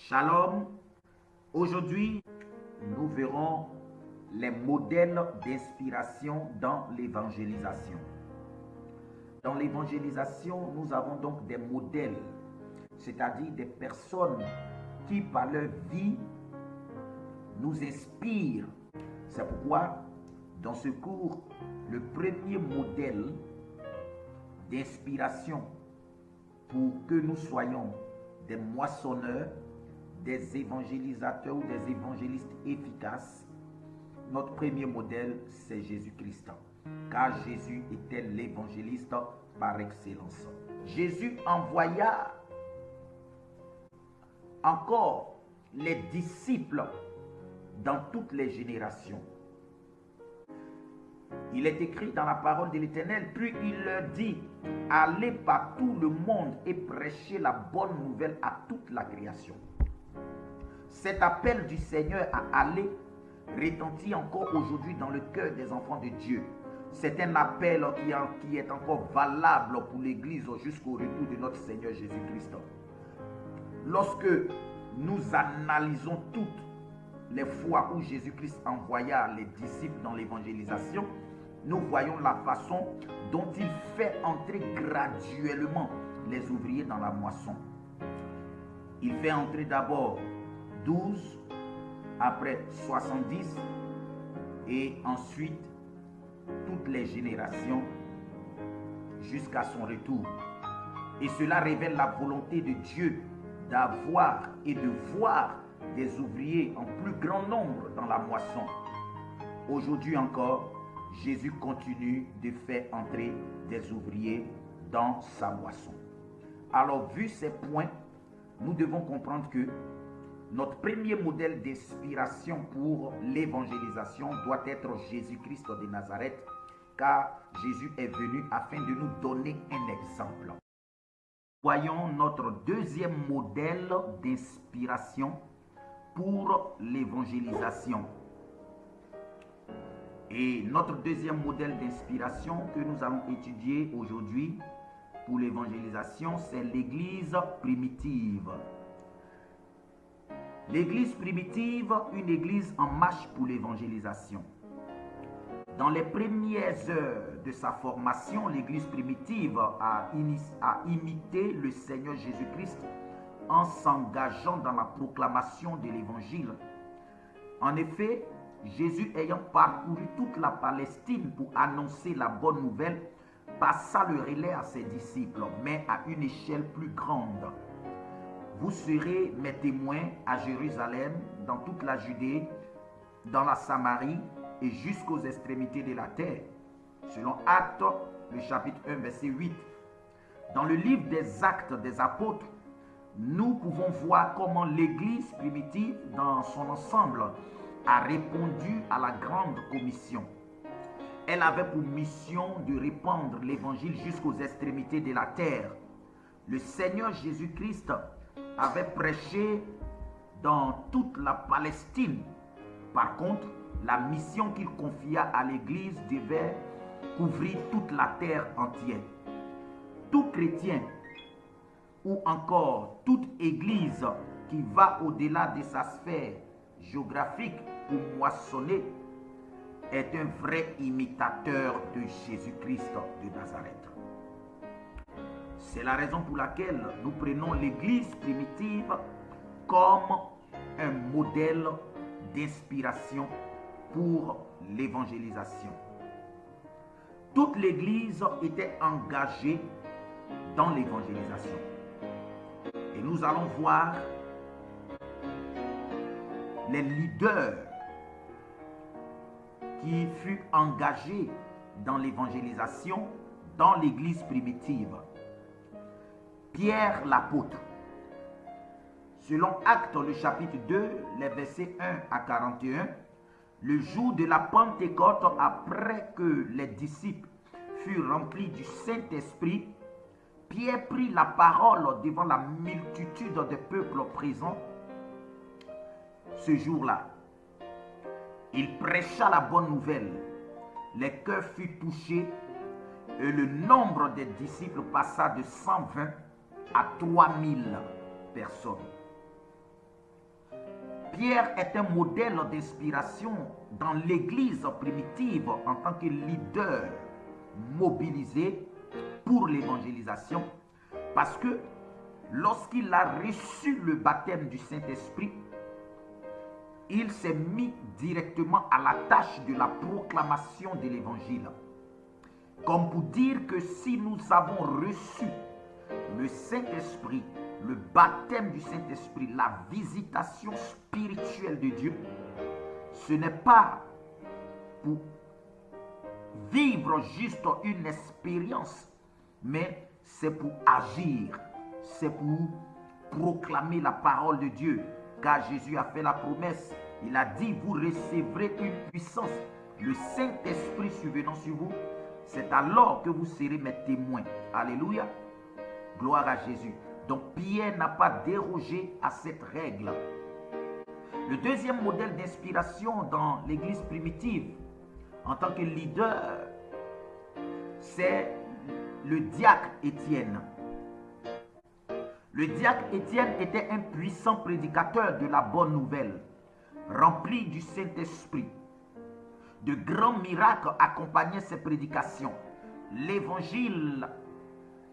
Shalom. Aujourd'hui, nous verrons les modèles d'inspiration dans l'évangélisation. Dans l'évangélisation, nous avons donc des modèles, c'est-à-dire des personnes qui, par leur vie, nous inspirent. C'est pourquoi, dans ce cours, le premier modèle d'inspiration pour que nous soyons des moissonneurs, des évangélisateurs ou des évangélistes efficaces, notre premier modèle, c'est Jésus-Christ, car Jésus était l'évangéliste par excellence. Jésus envoya encore les disciples dans toutes les générations. Il est écrit dans la parole de l'Éternel, puis il leur dit, allez par tout le monde et prêchez la bonne nouvelle à toute la création. Cet appel du Seigneur à aller retentit encore aujourd'hui dans le cœur des enfants de Dieu. C'est un appel qui est encore valable pour l'Église jusqu'au retour de notre Seigneur Jésus-Christ. Lorsque nous analysons toutes les fois où Jésus-Christ envoya les disciples dans l'évangélisation, nous voyons la façon dont il fait entrer graduellement les ouvriers dans la moisson. Il fait entrer d'abord 12, après 70, et ensuite toutes les générations jusqu'à son retour. Et cela révèle la volonté de Dieu d'avoir et de voir des ouvriers en plus grand nombre dans la moisson. Aujourd'hui encore, Jésus continue de faire entrer des ouvriers dans sa moisson. Alors, vu ces points, nous devons comprendre que notre premier modèle d'inspiration pour l'évangélisation doit être Jésus-Christ de Nazareth, car Jésus est venu afin de nous donner un exemple. Voyons notre deuxième modèle d'inspiration pour l'évangélisation. Et notre deuxième modèle d'inspiration que nous allons étudier aujourd'hui pour l'évangélisation, c'est l'Église primitive. L'Église primitive, une église en marche pour l'évangélisation. Dans les premières heures de sa formation, l'Église primitive a imité le Seigneur Jésus-Christ en s'engageant dans la proclamation de l'Évangile. En effet, Jésus ayant parcouru toute la Palestine pour annoncer la bonne nouvelle, passa le relais à ses disciples, mais à une échelle plus grande. Vous serez mes témoins à Jérusalem, dans toute la Judée, dans la Samarie et jusqu'aux extrémités de la terre. Selon Actes, le chapitre 1, verset 8. Dans le livre des Actes des Apôtres, nous pouvons voir comment l'Église primitive, dans son ensemble, a répondu à la grande commission. Elle avait pour mission de répandre l'Évangile jusqu'aux extrémités de la terre. Le Seigneur Jésus-Christ avait prêché dans toute la Palestine. Par contre, la mission qu'il confia à l'Église devait couvrir toute la terre entière. Tout chrétien ou encore toute Église qui va au-delà de sa sphère géographique pour moissonner est un vrai imitateur de Jésus-Christ de Nazareth. C'est la raison pour laquelle nous prenons l'Église primitive comme un modèle d'inspiration pour l'évangélisation. Toute l'Église était engagée dans l'évangélisation. Et nous allons voir les leaders qui furent engagés dans l'évangélisation dans l'Église primitive. Pierre l'apôtre. Selon Actes, le chapitre 2, les versets 1 à 41, le jour de la Pentecôte, après que les disciples furent remplis du Saint-Esprit, Pierre prit la parole devant la multitude de peuples présents. Ce jour-là, il prêcha la bonne nouvelle. Les cœurs furent touchés et le nombre des disciples passa de 120 à 3000 personnes. Pierre est un modèle d'inspiration dans l'église primitive en tant que leader mobilisé pour l'évangélisation, parce que lorsqu'il a reçu le baptême du Saint-Esprit, il s'est mis directement à la tâche de la proclamation de l'évangile. Comme pour dire que si nous avons reçu le Saint-Esprit, le baptême du Saint-Esprit, la visitation spirituelle de Dieu, ce n'est pas pour vivre juste une expérience, mais c'est pour agir, c'est pour proclamer la parole de Dieu. Car Jésus a fait la promesse, il a dit, vous recevrez une puissance, le Saint-Esprit survenant sur vous, c'est alors que vous serez mes témoins. Alléluia, gloire à Jésus. Donc Pierre n'a pas dérogé à cette règle. Le deuxième modèle d'inspiration dans l'église primitive, en tant que leader, c'est le diacre Étienne. Le diacre Étienne était un puissant prédicateur de la bonne nouvelle, rempli du Saint-Esprit. De grands miracles accompagnaient ses prédications. L'évangile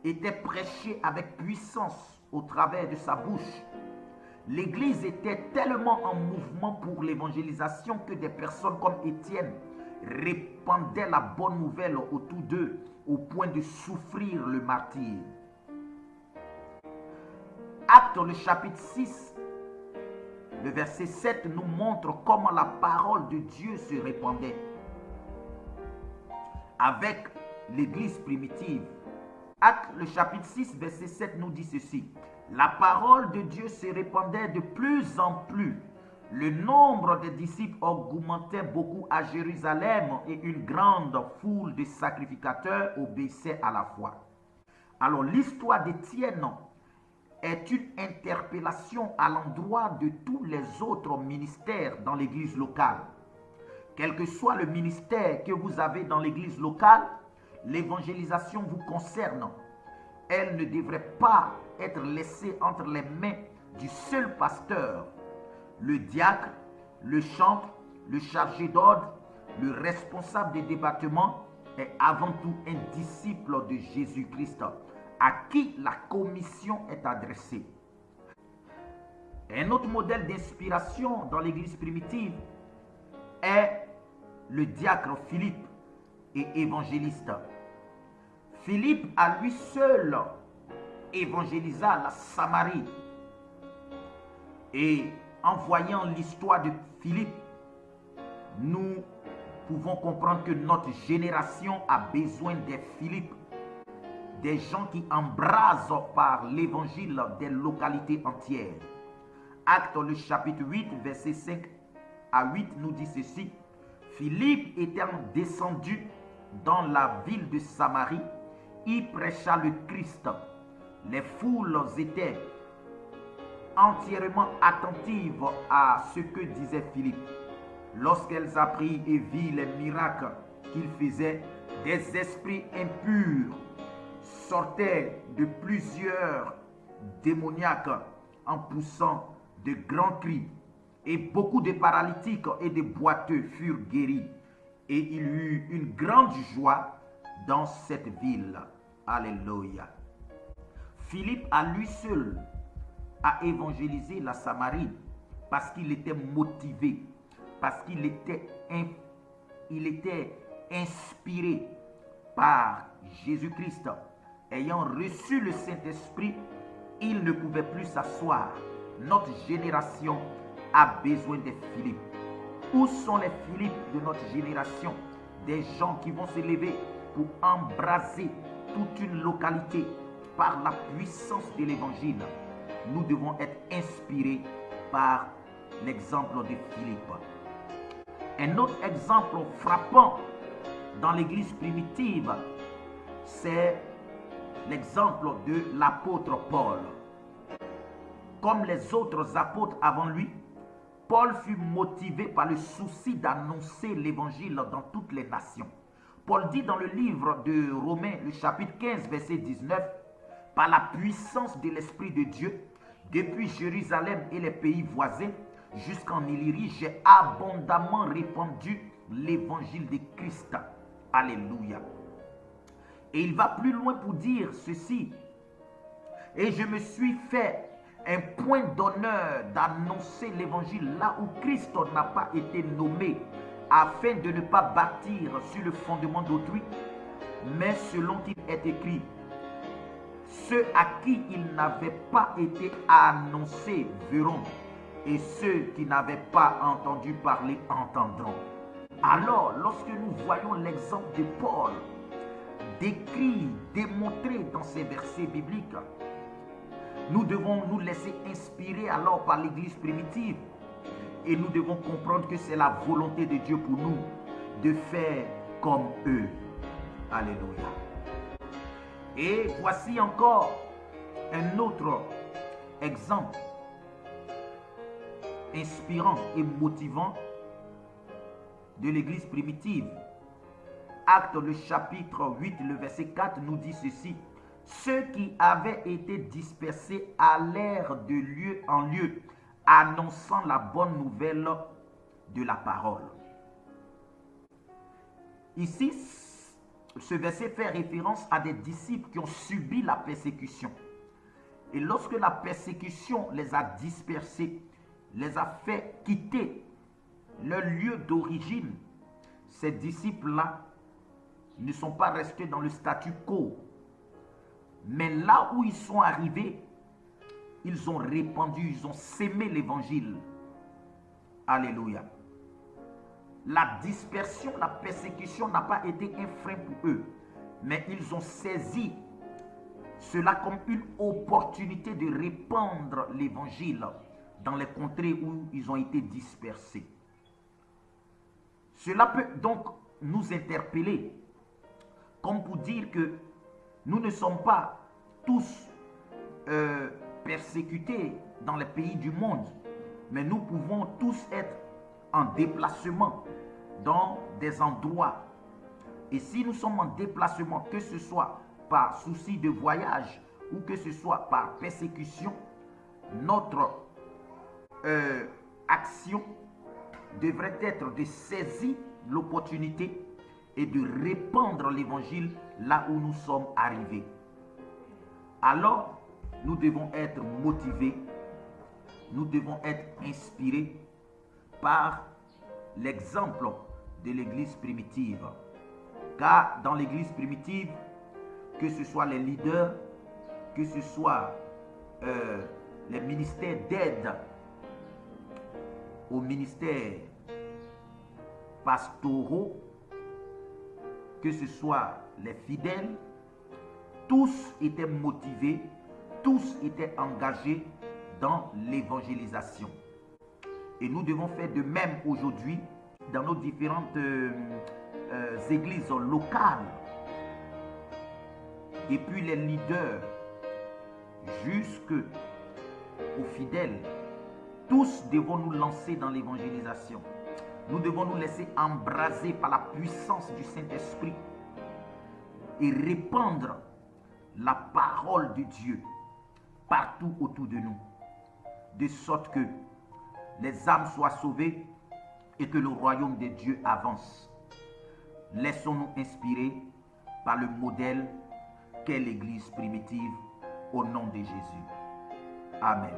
était prêché avec puissance au travers de sa bouche. L'église était tellement en mouvement pour l'évangélisation que des personnes comme Étienne répandaient la bonne nouvelle autour d'eux au point de souffrir le martyre. Actes, le chapitre 6, le verset 7 nous montre comment la parole de Dieu se répandait avec l'église primitive. Actes, le chapitre 6, verset 7 nous dit ceci. La parole de Dieu se répandait de plus en plus. Le nombre des disciples augmentait beaucoup à Jérusalem et une grande foule de sacrificateurs obéissait à la foi. Alors l'histoire d'Étienne est une interpellation à l'endroit de tous les autres ministères dans l'église locale. Quel que soit le ministère que vous avez dans l'église locale, l'évangélisation vous concerne. Elle ne devrait pas être laissée entre les mains du seul pasteur. Le diacre, le chantre, le chargé d'ordre, le responsable des départements est avant tout un disciple de Jésus-Christ à qui la commission est adressée. Un autre modèle d'inspiration dans l'église primitive est le diacre Philippe et évangéliste. Philippe à lui seul évangélisa la Samarie. Et en voyant l'histoire de Philippe, nous pouvons comprendre que notre génération a besoin des Philippe, des gens qui embrasent par l'évangile des localités entières. Actes le chapitre 8, verset 5 à 8 nous dit ceci. Philippe étant descendu dans la ville de Samarie, il prêcha le Christ. Les foules étaient entièrement attentives à ce que disait Philippe. Lorsqu'elles apprirent et virent les miracles qu'il faisait, des esprits impurs sortaient de plusieurs démoniaques en poussant de grands cris. Et beaucoup de paralytiques et de boiteux furent guéris. Et il y eut une grande joie dans cette ville. Alléluia. Philippe à lui seul a évangélisé la Samarie parce qu'il était motivé, parce qu'il était inspiré par Jésus-Christ. Ayant reçu le Saint-Esprit, il ne pouvait plus s'asseoir. Notre génération a besoin des Philippe. Où sont les Philippe de notre génération? Des gens qui vont se lever pour embraser toute une localité par la puissance de l'évangile. Nous devons être inspirés par l'exemple de Philippe. Un autre exemple frappant dans l'église primitive, c'est l'exemple de l'apôtre Paul. Comme les autres apôtres avant lui, Paul fut motivé par le souci d'annoncer l'évangile dans toutes les nations. Paul dit dans le livre de Romains, le chapitre 15, verset 19, « Par la puissance de l'Esprit de Dieu, depuis Jérusalem et les pays voisins, jusqu'en Illyrie, j'ai abondamment répandu l'évangile de Christ. Alléluia. Et il va plus loin pour dire ceci. Et je me suis fait un point d'honneur d'annoncer l'évangile là où Christ n'a pas été nommé, afin de ne pas bâtir sur le fondement d'autrui, mais selon qu'il est écrit, ceux à qui il n'avait pas été annoncé verront, et ceux qui n'avaient pas entendu parler entendront. Alors, lorsque nous voyons l'exemple de Paul décrit, démontré dans ces versets bibliques, nous devons nous laisser inspirer alors par l'Église primitive, et nous devons comprendre que c'est la volonté de Dieu pour nous de faire comme eux. Alléluia. Et voici encore un autre exemple inspirant et motivant de l'Église primitive. Actes le chapitre 8, le verset 4 nous dit ceci. Ceux qui avaient été dispersés allèrent de lieu en lieu, annonçant la bonne nouvelle de la parole. Ici, ce verset fait référence à des disciples qui ont subi la persécution. Et lorsque la persécution les a dispersés, les a fait quitter leur lieu d'origine, ces disciples-là ne sont pas restés dans le statu quo. Mais là où ils sont arrivés, ils ont répandu, ils ont sémé l'évangile. Alléluia. La dispersion, la persécution n'a pas été un frein pour eux, mais ils ont saisi cela comme une opportunité de répandre l'évangile dans les contrées où ils ont été dispersés. Cela peut donc nous interpeller, comme pour dire que nous ne sommes pas tous persécutés dans les pays du monde, mais nous pouvons tous être en déplacement dans des endroits. Et si nous sommes en déplacement, que ce soit par souci de voyage ou que ce soit par persécution, notre action devrait être de saisir l'opportunité et de répandre l'évangile là où nous sommes arrivés. Alors, nous devons être motivés, nous devons être inspirés par l'exemple de l'Église primitive. Car dans l'Église primitive, que ce soit les leaders, que ce soit les ministères d'aide aux ministères pastoraux, que ce soit les fidèles, tous étaient motivés, tous étaient engagés dans l'évangélisation. Et nous devons faire de même aujourd'hui dans nos différentes églises locales. Depuis les leaders jusqu'aux fidèles, tous devons nous lancer dans l'évangélisation. Nous devons nous laisser embraser par la puissance du Saint-Esprit et répandre la parole de Dieu partout autour de nous, de sorte que les âmes soient sauvées et que le royaume de Dieu avance. Laissons-nous inspirer par le modèle qu'est l'Église primitive au nom de Jésus. Amen.